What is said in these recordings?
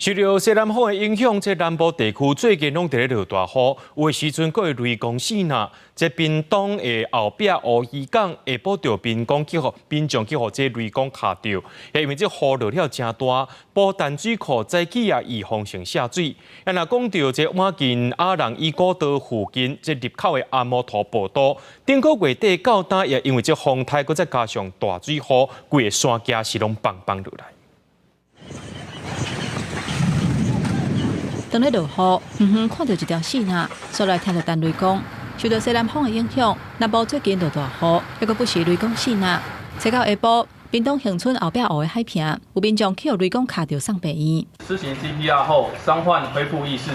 受到西南风的影响，这南部地区最近拢伫咧落大雨，有的时阵阁会雷公四呐。这屏东的后壁乌鱼港下晡着民众去互这雷公卡着，也因为这雨落了真大，宝淡水库早起也易洪性下水。若讲到这晚近阿人伊古道附近这入口的阿摩图步道，顶个月底到单也因为这风台，搁再加上大水雨，规个山架是拢梆梆落来。 当咧落雨，远远看到一条线啊，所来听到单雷公。受到西南风的影响，南部最近落大雨，还阁不时雷公线啊。车到下晡，屏东恒春后壁湖的海坪，有民众去互雷公卡着送病院。施行 CPR 后，伤患恢复意识，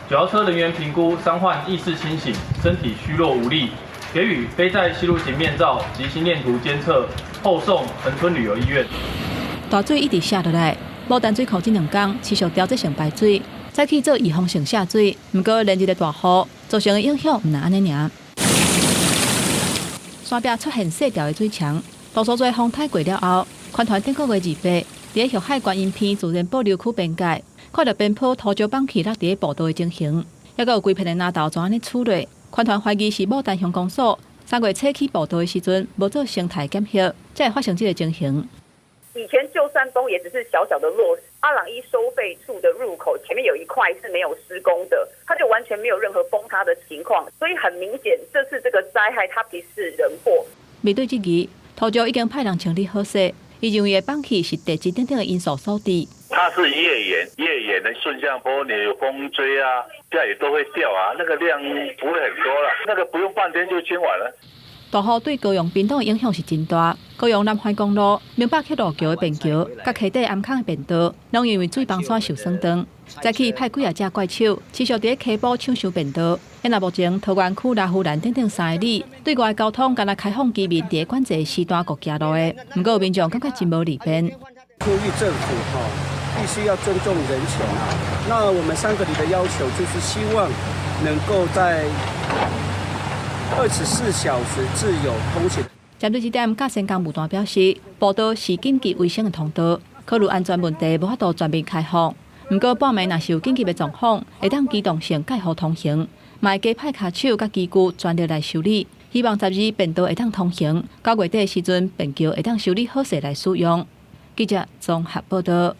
脚踏车人员评估伤患意识清醒，身体虚弱无力，给予非在吸入型面罩及心电图监测，后送恒春旅游医院。大水一直下落来，宝淡水库这2天持续调节性排水。 再去做预防性下水，不过连日的大雨造成的影响唔难安尼尔。山壁出现细条的水墙，多数在风台过了后，船团顶个月28，伫玉海观音片自然保留区边界，看到边坡土石绑起落伫步道的情形，还有规片的拿豆怎安尼处理。船团怀疑是牡丹乡公所3月初起步道的时阵无做生态检核，才会发生这个情形。 以前旧山东也只是小小的落阿朗伊收费处的入口前面有一块是没有施工的，它就完全没有任何崩塌的情况，所以很明显这次这个灾害它不是人祸。面对这个，土石已经派人清理好势，伊认为放弃是地质等等的因素所致。它是页岩的顺向坡，你有风吹啊，下雨都会掉啊，那个量不会很多了，那个不用半天就清完了。 大雨对高雄屏东的影响是真大。高雄南环公路、明北溪路桥的便桥、甲溪底安坑的便道，拢因为水崩山受损长。早起派几啊只怪手，持续伫溪埔抢修便道。因目前桃园区拉湖兰等等3个里，对外交通敢若开放居民伫管制西单国家路的，不过民众感觉真无利便。呼吁政府必须要尊重人权啊！那我们3个里的要求就是希望能够在 24小时自由通行。针对这点，甲先工务段表示，步道是紧急卫生的通道，考虑安全问题，无法度全面开放。不过半暝若是有紧急的状况，会当机动性解放通行，嘛会加派卡手甲机具专力来修理。希望12便道会当通行，9月底的时阵，便桥会当修理好势来使用。记者综合报道。